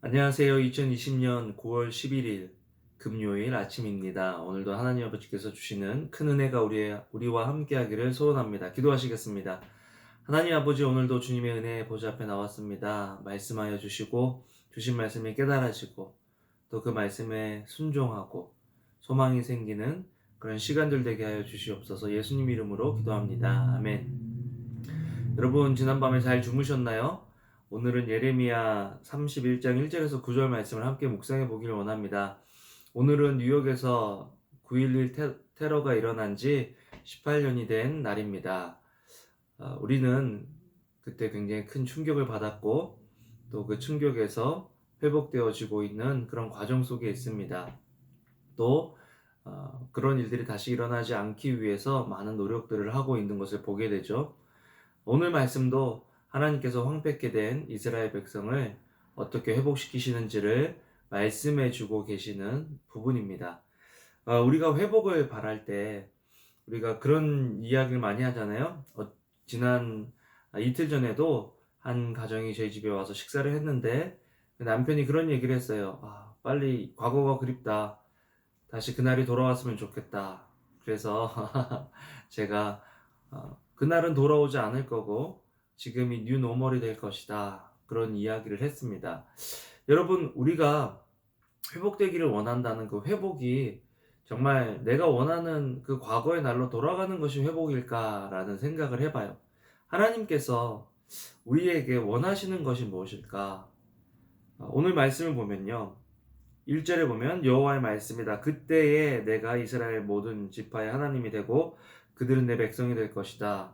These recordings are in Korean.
안녕하세요. 2020년 9월 11일 금요일 아침입니다. 오늘도 하나님 아버지께서 주시는 큰 은혜가 우리와 함께하기를 소원합니다. 기도하시겠습니다. 하나님 아버지, 오늘도 주님의 은혜 보좌 앞에 나왔습니다. 말씀하여 주시고 주신 말씀이 깨달아지고 또 그 말씀에 순종하고 소망이 생기는 그런 시간들 되게 하여 주시옵소서. 예수님 이름으로 기도합니다. 아멘. 여러분, 지난밤에 잘 주무셨나요? 오늘은 예레미야 31장 1절에서 9절 말씀을 함께 묵상해 보기를 원합니다. 오늘은 뉴욕에서 9.11 테러가 일어난 지 18년이 된 날입니다. 우리는 그때 굉장히 큰 충격을 받았고 또 그 충격에서 회복되어지고 있는 그런 과정 속에 있습니다. 또 그런 일들이 다시 일어나지 않기 위해서 많은 노력들을 하고 있는 것을 보게 되죠. 오늘 말씀도 하나님께서 황폐케 된 이스라엘 백성을 어떻게 회복시키시는지를 말씀해 주고 계시는 부분입니다. 우리가 회복을 바랄 때 우리가 그런 이야기를 많이 하잖아요. 지난 이틀 전에도 한 가정이 저희 집에 와서 식사를 했는데 남편이 그런 얘기를 했어요. 빨리 과거가 그립다. 다시 그날이 돌아왔으면 좋겠다. 그래서 제가 그날은 돌아오지 않을 거고 지금이 뉴 노멀이 될 것이다. 그런 이야기를 했습니다. 여러분, 우리가 회복되기를 원한다는 그 회복이 정말 내가 원하는 그 과거의 날로 돌아가는 것이 회복일까라는 생각을 해봐요. 하나님께서 우리에게 원하시는 것이 무엇일까? 오늘 말씀을 보면요. 1절에 보면 여호와의 말씀이다. 그때에 내가 이스라엘 모든 지파의 하나님이 되고 그들은 내 백성이 될 것이다.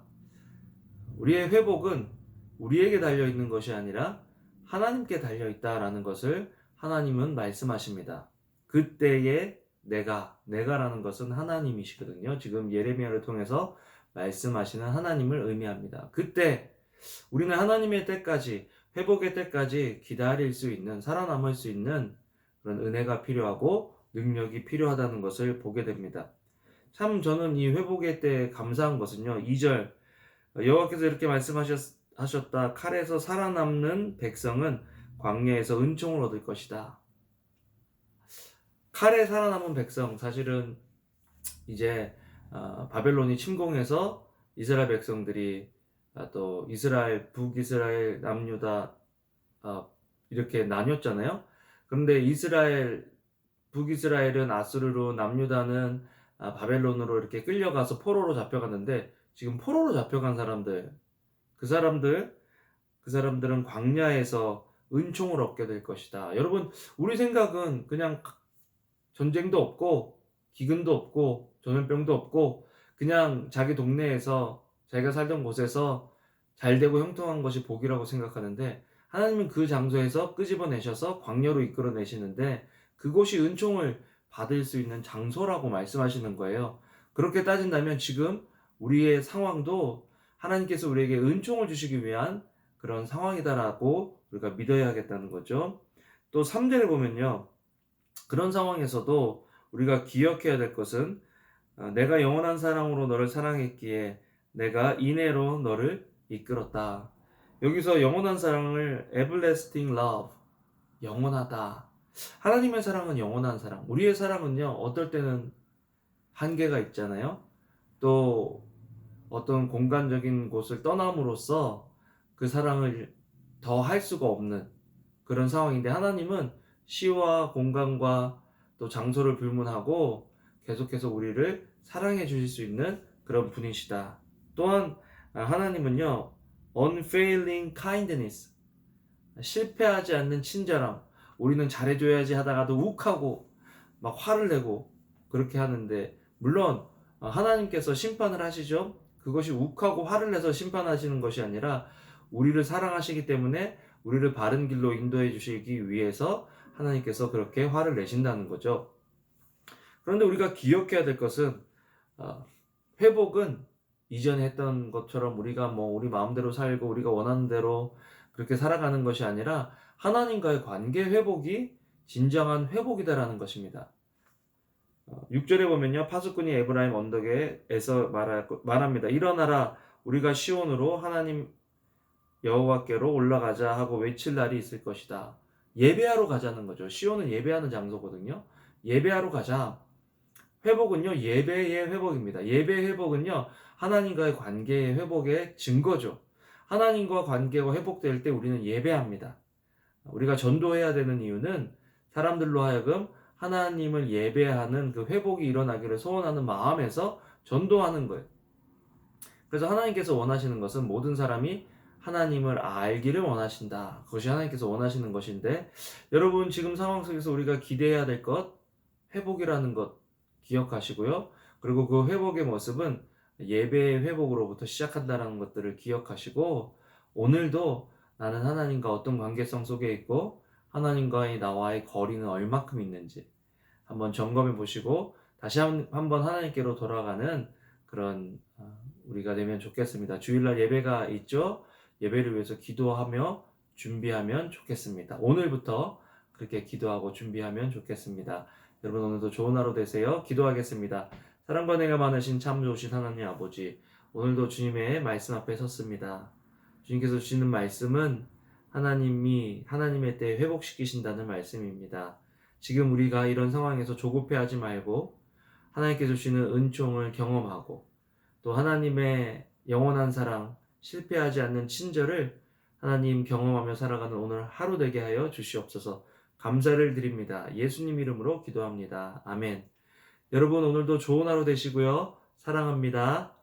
우리의 회복은 우리에게 달려있는 것이 아니라 하나님께 달려있다라는 것을 하나님은 말씀하십니다. 그때에 내가라는 것은 하나님이시거든요. 지금 예레미야를 통해서 말씀하시는 하나님을 의미합니다. 그때 우리는 하나님의 때까지, 회복의 때까지 기다릴 수 있는, 살아남을 수 있는 그런 은혜가 필요하고 능력이 필요하다는 것을 보게 됩니다. 참 저는 이 회복의 때 감사한 것은요. 2절 여호와께서 이렇게 말씀하셨다. 칼에서 살아남는 백성은 광야에서 은총을 얻을 것이다. 칼에 살아남은 백성, 사실은 이제 바벨론이 침공해서 이스라엘 백성들이 또 이스라엘, 북이스라엘, 남유다 이렇게 나뉘었잖아요. 그런데 북이스라엘은 아수르로, 남유다는 바벨론으로 이렇게 끌려가서 포로로 잡혀갔는데, 지금 포로로 잡혀간 사람들, 그 사람들은 광야에서 은총을 얻게 될 것이다. 여러분, 우리 생각은 그냥 전쟁도 없고 기근도 없고 전염병도 없고 그냥 자기 동네에서 자기가 살던 곳에서 잘 되고 형통한 것이 복이라고 생각하는데, 하나님은 그 장소에서 끄집어내셔서 광야로 이끌어내시는데 그곳이 은총을 받을 수 있는 장소라고 말씀하시는 거예요. 그렇게 따진다면 지금 우리의 상황도 하나님께서 우리에게 은총을 주시기 위한 그런 상황이다라고 우리가 믿어야겠다는 거죠. 또 3절에 보면요. 그런 상황에서도 우리가 기억해야 될 것은 내가 영원한 사랑으로 너를 사랑했기에 내가 인애로 너를 이끌었다. 여기서 영원한 사랑을 everlasting love, 영원하다. 하나님의 사랑은 영원한 사랑. 우리의 사랑은요, 어떨 때는 한계가 있잖아요. 또 어떤 공간적인 곳을 떠남으로써 그 사랑을 더 할 수가 없는 그런 상황인데, 하나님은 시와 공간과 또 장소를 불문하고 계속해서 우리를 사랑해 주실 수 있는 그런 분이시다. 또한 하나님은요, unfailing kindness, 실패하지 않는 친절함. 우리는 잘해줘야지 하다가도 욱하고 막 화를 내고 그렇게 하는데, 물론 하나님께서 심판을 하시죠. 그것이 욱하고 화를 내서 심판하시는 것이 아니라 우리를 사랑하시기 때문에 우리를 바른 길로 인도해 주시기 위해서 하나님께서 그렇게 화를 내신다는 거죠. 그런데 우리가 기억해야 될 것은 회복은 이전에 했던 것처럼 우리가 우리 마음대로 살고 우리가 원하는 대로 그렇게 살아가는 것이 아니라 하나님과의 관계 회복이 진정한 회복이다라는 것입니다. 6절에 보면요, 파수꾼이 에브라임 언덕에서 말합니다. 일어나라, 우리가 시온으로 하나님 여호와께로 올라가자 하고 외칠 날이 있을 것이다. 예배하러 가자는 거죠. 시온은 예배하는 장소거든요. 예배하러 가자. 회복은요, 예배의 회복입니다. 예배의 회복은요, 하나님과의 관계의 회복의 증거죠. 하나님과 관계가 회복될 때 우리는 예배합니다. 우리가 전도해야 되는 이유는 사람들로 하여금 하나님을 예배하는 그 회복이 일어나기를 소원하는 마음에서 전도하는 거예요. 그래서 하나님께서 원하시는 것은 모든 사람이 하나님을 알기를 원하신다. 그것이 하나님께서 원하시는 것인데, 여러분 지금 상황 속에서 우리가 기대해야 될 것, 회복이라는 것 기억하시고요. 그리고 그 회복의 모습은 예배의 회복으로부터 시작한다는 것들을 기억하시고, 오늘도 나는 하나님과 어떤 관계성 속에 있고 하나님과의 나와의 거리는 얼마큼 있는지 한번 점검해 보시고 다시 한번 하나님께로 돌아가는 그런 우리가 되면 좋겠습니다. 주일날 예배가 있죠? 예배를 위해서 기도하며 준비하면 좋겠습니다. 오늘부터 그렇게 기도하고 준비하면 좋겠습니다. 여러분 오늘도 좋은 하루 되세요. 기도하겠습니다. 사랑과 은혜가 많으신 참 좋으신 하나님 아버지, 오늘도 주님의 말씀 앞에 섰습니다. 주님께서 주시는 말씀은 하나님이 하나님의 때에 회복시키신다는 말씀입니다. 지금 우리가 이런 상황에서 조급해하지 말고 하나님께서 주시는 은총을 경험하고 또 하나님의 영원한 사랑, 실패하지 않는 친절을 하나님 경험하며 살아가는 오늘 하루 되게 하여 주시옵소서. 감사를 드립니다. 예수님 이름으로 기도합니다. 아멘. 여러분 오늘도 좋은 하루 되시고요. 사랑합니다.